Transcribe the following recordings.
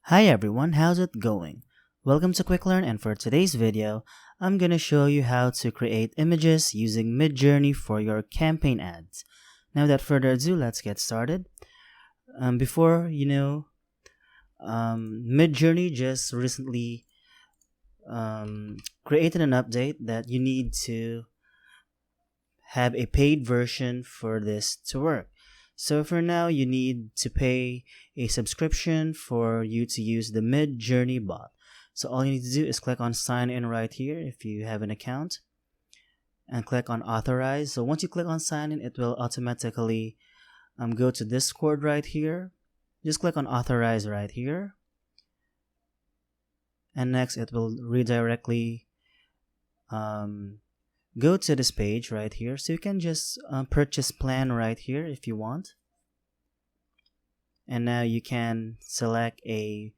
Hi everyone, how's it going? Welcome to Quick Learn, and for today's video, I'm gonna show you how to create images using MidJourney for your campaign ads. Now without further ado, let's get started. MidJourney just recently created an update that you need to have a paid version for this to work. So for now, you need to pay a subscription for you to use the MidJourney bot. So all you need to do is click on sign in right here if you have an account, and click on authorize. So once you click on sign in, it will automatically go to Discord right here. Just click on authorize right here, and next it will redirectly go to this page right here. So you can just purchase plan right here if you want, and now you can select a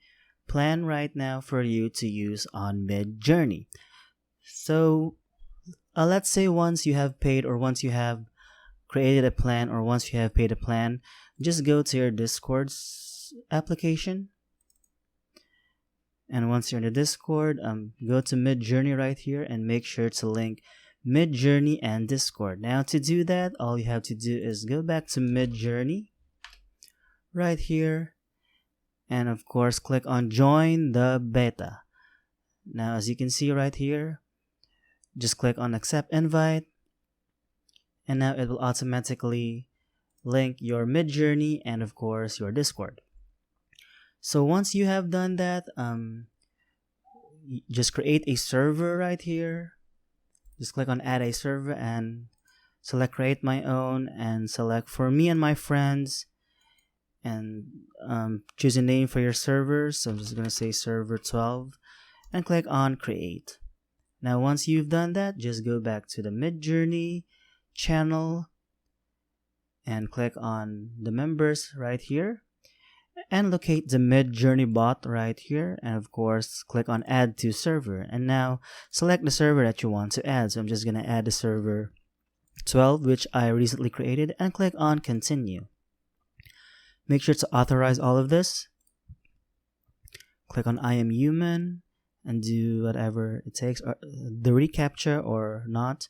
plan right now for you to use on MidJourney. So let's say once you have paid, or once you have created a plan, or once you have paid a plan, just go to your Discord's application, and once you're in the Discord, go to MidJourney right here and make sure to link MidJourney and Discord. Now to do that, all you have to do is go back to MidJourney right here, and of course click on join the beta. Now as you can see right here, just click on accept invite, and now it will automatically link your MidJourney and of course your Discord. So once you have done that, just create a server right here. Just click on add a server and select create my own, and select for me and my friends, and choose a name for your server. So I'm just gonna say server 12 and click on create. Now once you've done that, just go back to the MidJourney channel and click on the members right here, and locate the MidJourney bot right here, and of course click on add to server, and now select the server that you want to add. So I'm just gonna add the server 12, which I recently created, and click on continue. Make sure to authorize all of this. Click on I am human and do whatever it takes, or the reCAPTCHA or not,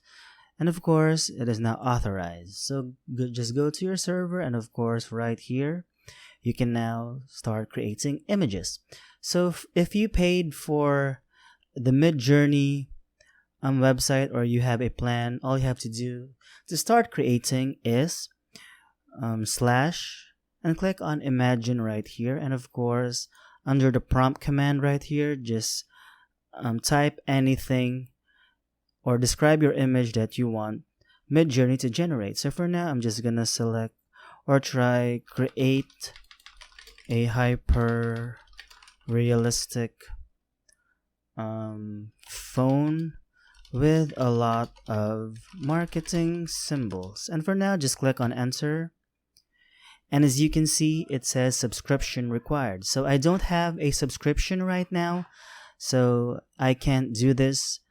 and of course it is now authorized. So just go to your server, and of course right here you can now start creating images. So if you paid for the MidJourney website, or you have a plan, all you have to do to start creating is slash and click on imagine right here, and of course under the prompt command right here, just type anything or describe your image that you want MidJourney to generate. So for now, I'm just gonna select or try create a hyper realistic phone with a lot of marketing symbols, and for now just click on enter, and as you can see it says subscription required. So I don't have a subscription right now, so I can't do this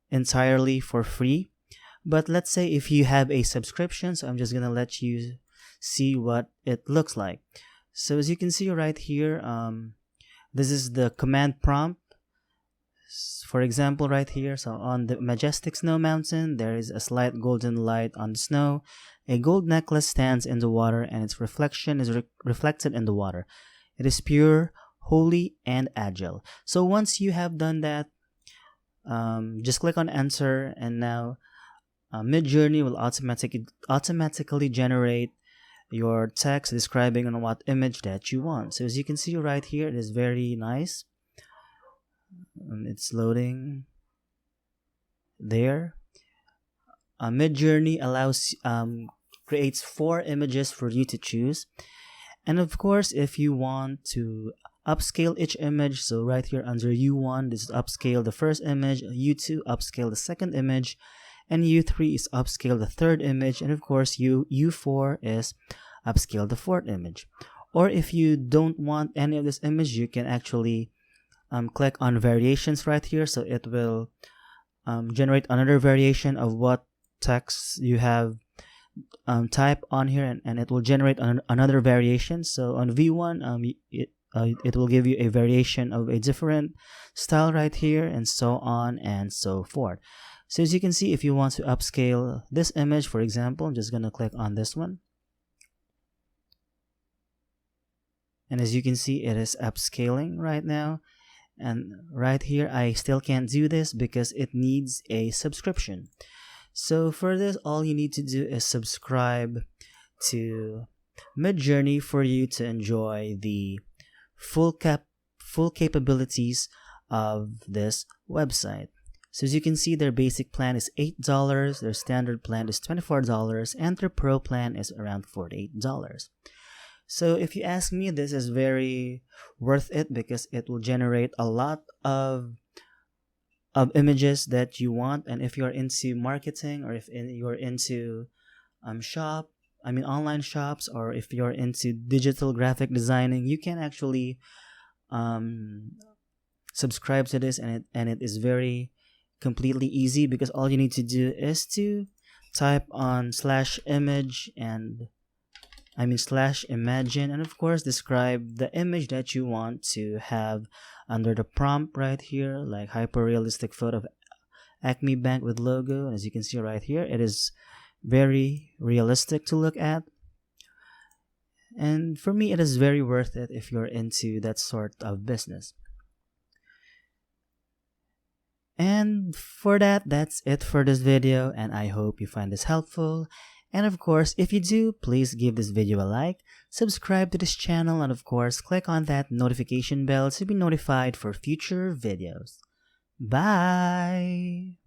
entirely for free, but let's say if you have a subscription, so I'm just gonna let you see what it looks like. So as you can see right here, this is the command prompt. For example right here, so on the majestic snow mountain there is a slight golden light on the snow. A gold necklace stands in the water, and its reflection is reflected in the water. It is pure, holy, and agile. So once you have done that, just click on enter, and now MidJourney will automatically generate your text describing on what image that you want. So as you can see right here, it is very nice. It's loading there. MidJourney allows creates 4 images for you to choose, and of course if you want to upscale each image, so right here under U1 this is upscale the first image, U2 upscale the second image, and U3 is upscale the third image, and of course U4 is upscale the fourth image. Or if you don't want any of this image, you can actually click on variations right here, so it will generate another variation of what text you have type on here, and it will generate another variation. So on V1 it will give you a variation of a different style right here, and so on and so forth. So as you can see, if you want to upscale this image, for example, I'm just going to click on this one. And as you can see, it is upscaling right now. And right here, I still can't do this because it needs a subscription. So for this, all you need to do is subscribe to MidJourney for you to enjoy the full capabilities of this website. So as you can see, their basic plan is $8, their standard plan is $24, and their pro plan is around $48. So if you ask me, this is very worth it because it will generate a lot of images that you want. And if you're into marketing, or if you're into online shops, or if you're into digital graphic designing, you can actually subscribe to this, and it is very completely easy because all you need to do is to type on /image and /imagine, and of course describe the image that you want to have under the prompt right here, like hyper realistic photo of Acme Bank with logo. And as you can see right here, it is very realistic to look at, and for me it is very worth it if you're into that sort of business. And for that's it for this video, and I hope you find this helpful. And of course, if you do, please give this video a like, subscribe to this channel, and of course, click on that notification bell to be notified for future videos. Bye!